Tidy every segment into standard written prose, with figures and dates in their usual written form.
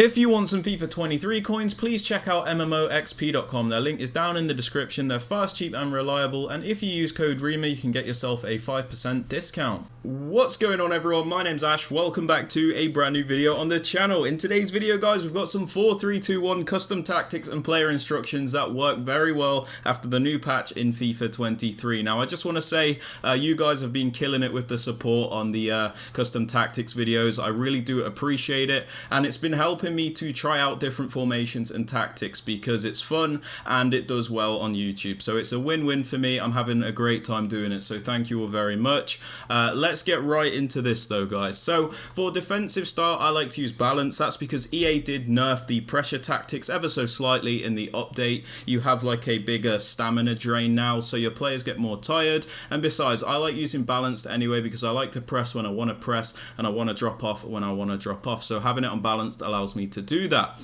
If you want some FIFA 23 coins, please check out MMOXP.com. Their link is down in the description. They're fast, cheap and reliable, and if you use code Rema, you can get yourself a 5% discount. What's going on, everyone? My name's Ash. Welcome back to a brand new video on the channel. In today's video, guys, we've got some 4-3-2-1 custom tactics and player instructions that work very well after the new patch in FIFA 23. Now, I just want to say you guys have been killing it with the support on the custom tactics videos. I really do appreciate it, and it's been helping me to try out different formations and tactics because it's fun and it does well on YouTube. So it's a win-win for me. I'm having a great time doing it, so thank you all very much. Let's get right into this though, guys. So for defensive style, I like to use balance. That's because EA did nerf the pressure tactics ever so slightly in the update. You have like a bigger stamina drain now, so your players get more tired, and besides, I like using balanced anyway because I like to press when I want to press and I want to drop off when I want to drop off, so having it unbalanced allows me to do that.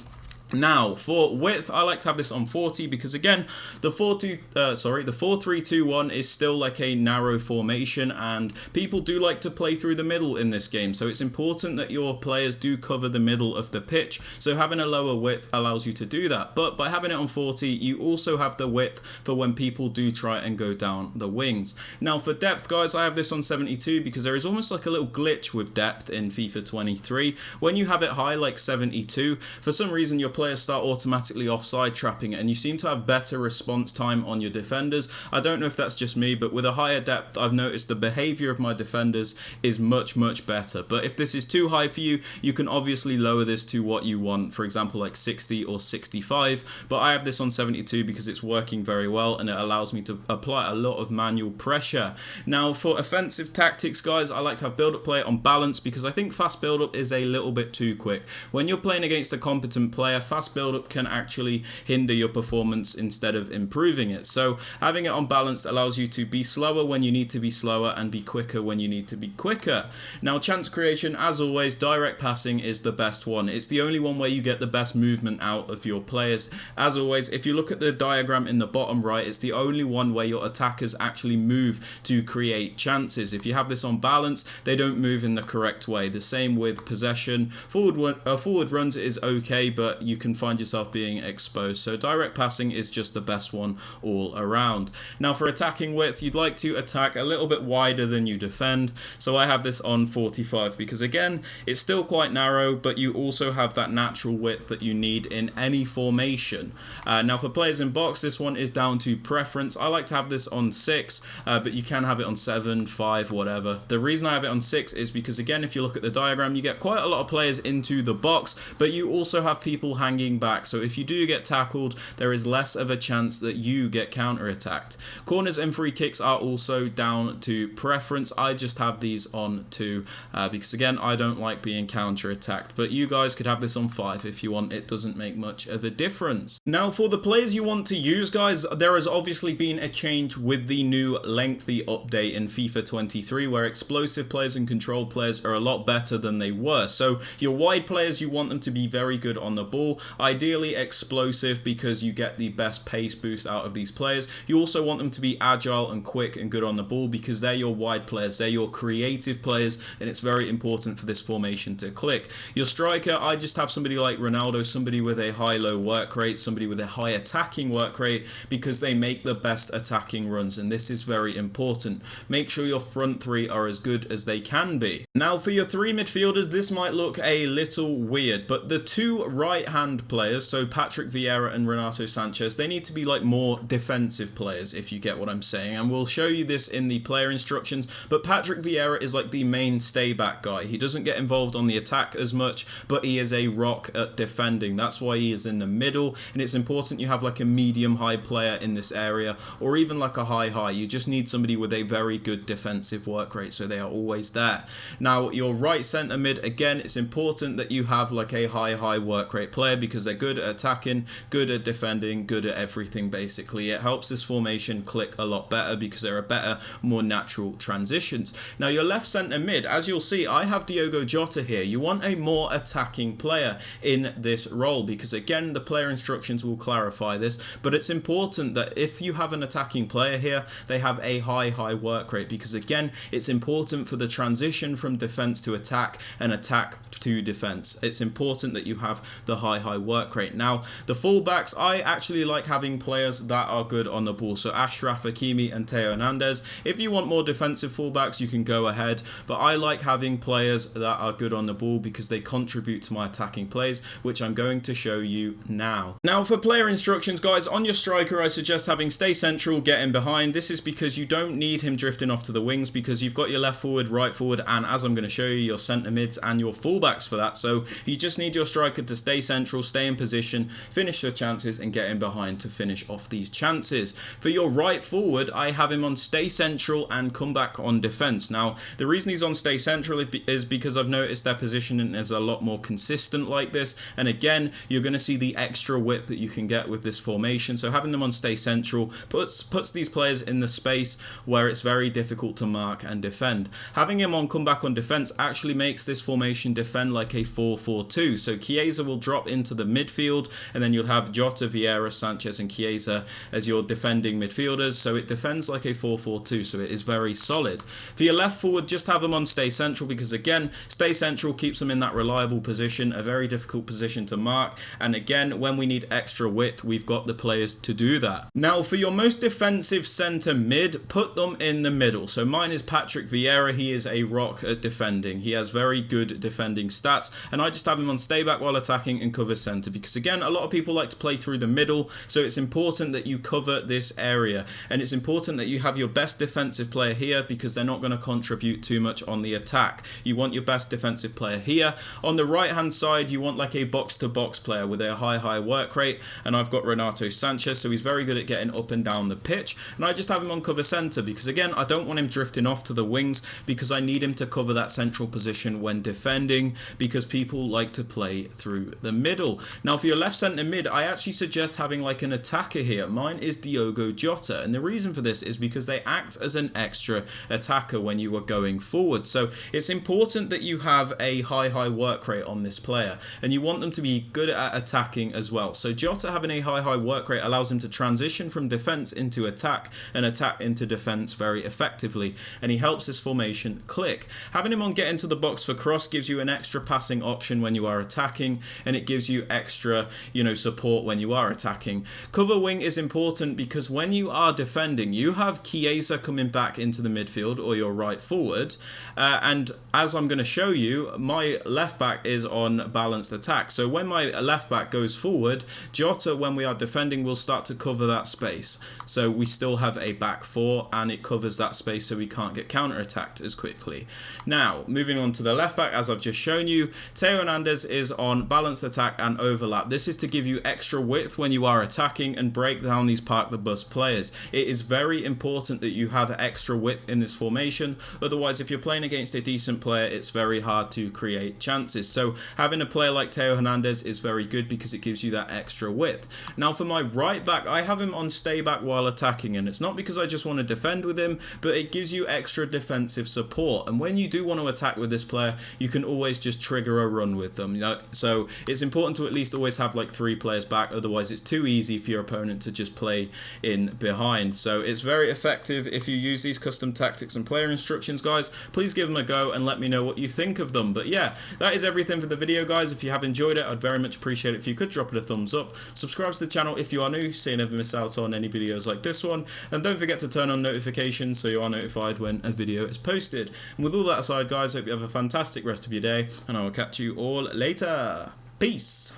Now, for width, I like to have this on 40 because, again, the 4-3-2-1 is still like a narrow formation, and people do like to play through the middle in this game. So it's important that your players do cover the middle of the pitch. So having a lower width allows you to do that. But by having it on 40, you also have the width for when people do try and go down the wings. Now, for depth, guys, I have this on 72 because there is almost like a little glitch with depth in FIFA 23. When you have it high, like 72, for some reason, your players start automatically offside trapping it, and you seem to have better response time on your defenders. I don't know if that's just me, but with a higher depth, I've noticed the behavior of my defenders is much better. But if this is too high for you, you can obviously lower this to what you want, for example like 60 or 65, but I have this on 72 because it's working very well and it allows me to apply a lot of manual pressure. Now, for offensive tactics, guys, I like to have build-up play on balance because I think fast build-up is a little bit too quick. When you're playing against a competent player, fast build-up can actually hinder your performance instead of improving it. So having it unbalanced allows you to be slower when you need to be slower and be quicker when you need to be quicker. Now, chance creation, as always, direct passing is the best one. It's the only one where you get the best movement out of your players. As always, if you look at the diagram in the bottom right, it's the only one where your attackers actually move to create chances. If you have this on balance, they don't move in the correct way. The same with possession. Forward runs is okay, but you can find yourself being exposed, so direct passing is just the best one all around. Now, for attacking width, you'd like to attack a little bit wider than you defend, so I have this on 45 because, again, it's still quite narrow, but you also have that natural width that you need in any formation. Now, for players in box, this one is down to preference. I like to have this on 6, but you can have it on 7, 5, whatever. The reason I have it on 6 is because, again, if you look at the diagram, you get quite a lot of players into the box, but you also have people hanging back. So if you do get tackled, there is less of a chance that you get counter-attacked. Corners and free kicks are also down to preference. I just have these on 2 because, again, I don't like being counter-attacked, but you guys could have this on 5 if you want. It doesn't make much of a difference. Now, for the players you want to use, guys, there has obviously been a change with the new lengthy update in FIFA 23 where explosive players and control players are a lot better than they were. So your wide players, you want them to be very good on the ball. Ideally explosive because you get the best pace boost out of these players. You also want them to be agile and quick and good on the ball because they're your wide players, they're your creative players, and it's very important for this formation to click. Your striker, I just have somebody like Ronaldo, somebody with a high-low work rate, somebody with a high attacking work rate because they make the best attacking runs, and this is very important. Make sure your front 3 are as good as they can be. Now, for your 3 midfielders, this might look a little weird, but the 2 right-hand players, so Patrick Vieira and Renato Sanchez, they need to be like more defensive players, if you get what I'm saying, and we'll show you this in the player instructions. But Patrick Vieira is like the main stay back guy. He doesn't get involved on the attack as much, but he is a rock at defending. That's why he is in the middle, and it's important you have like a medium high player in this area, or even like a high. You just need somebody with a very good defensive work rate, so they are always there. Now, your right centre mid, again, it's important that you have like a high work rate player. player because they're good at attacking, good at defending, good at everything basically. It helps this formation click a lot better because there are better, more natural transitions. Now your left centre mid, as you'll see, I have Diogo Jota here. You want a more attacking player in this role because again, the player instructions will clarify this, but it's important that if you have an attacking player here, they have a high work rate because again, it's important for the transition from defense to attack and attack to defense. It's important that you have the high work rate. Now, the fullbacks, I actually like having players that are good on the ball. So Ashraf Hakimi and Theo Hernandez. If you want more defensive fullbacks, you can go ahead, but I like having players that are good on the ball because they contribute to my attacking plays, which I'm going to show you now. Now, for player instructions, guys, on your striker, I suggest having stay central, get in behind. This is because you don't need him drifting off to the wings because you've got your left forward, right forward, and as I'm going to show you, your centre mids and your fullbacks for that. So you just need your striker to stay central, stay in position, finish your chances, and get in behind to finish off these chances. For your right forward, I have him on stay central and come back on defense. Now, the reason he's on stay central is because I've noticed their positioning is a lot more consistent like this. And again, you're going to see the extra width that you can get with this formation. So having them on stay central puts these players in the space where it's very difficult to mark and defend. Having him on come back on defense actually makes this formation defend like a 4-4-2. So Chiesa will drop into the midfield, and then you'll have Jota, Vieira, Sanchez, and Chiesa as your defending midfielders. So it defends like a 4-4-2. So it is very solid. For your left forward, just have them on stay central because again, stay central keeps them in that reliable position, a very difficult position to mark. And again, when we need extra width, we've got the players to do that. Now, for your most defensive centre mid, put them in the middle. So mine is Patrick Vieira. He is a rock at defending. He has very good defending stats, and I just have him on stay back while attacking and cover centre because again, a lot of people like to play through the middle, so it's important that you cover this area, and it's important that you have your best defensive player here because they're not going to contribute too much on the attack. You want your best defensive player here. On the right hand side, you want like a box-to-box player with a high work rate, and I've got Renato Sanchez, so he's very good at getting up and down the pitch, and I just have him on cover centre because again, I don't want him drifting off to the wings because I need him to cover that central position when defending because people like to play through the middle. Now, for your left centre mid, I actually suggest having like an attacker here. Mine is Diogo Jota, and the reason for this is because they act as an extra attacker when you are going forward. So it's important that you have a high work rate on this player, and you want them to be good at attacking as well. So Jota having a high work rate allows him to transition from defense into attack and attack into defense very effectively, and he helps this formation click. Having him on get into the box for cross gives you an extra passing option when you are attacking, and it gives you extra, support when you are attacking. Cover wing is important because when you are defending, you have Chiesa coming back into the midfield or your right forward, and as I'm going to show you, my left back is on balanced attack. So when my left back goes forward, Jota, when we are defending, will start to cover that space. So we still have a back four, and it covers that space so we can't get counter-attacked as quickly. Now, moving on to the left back, as I've just shown you, Theo Hernandez is on balanced attack and overlap. This is to give you extra width when you are attacking and break down these park the bus players. It is very important that you have extra width in this formation. Otherwise, if you're playing against a decent player, it's very hard to create chances. So having a player like Theo Hernandez is very good because it gives you that extra width. Now, for my right back, I have him on stay back while attacking, and it's not because I just want to defend with him, but it gives you extra defensive support. And when you do want to attack with this player, you can always just trigger a run with them. So it's important to at least always have like 3 players back. Otherwise, it's too easy for your opponent to just play in behind. So it's very effective if you use these custom tactics and player instructions, guys. Please give them a go and let me know what you think of them. But yeah, that is everything for the video, guys. If you have enjoyed it, I'd very much appreciate it if you could drop it a thumbs up. Subscribe to the channel if you are new so you never miss out on any videos like this one. And don't forget to turn on notifications so you are notified when a video is posted. And with all that aside, guys, I hope you have a fantastic rest of your day, and I will catch you all later. Peace.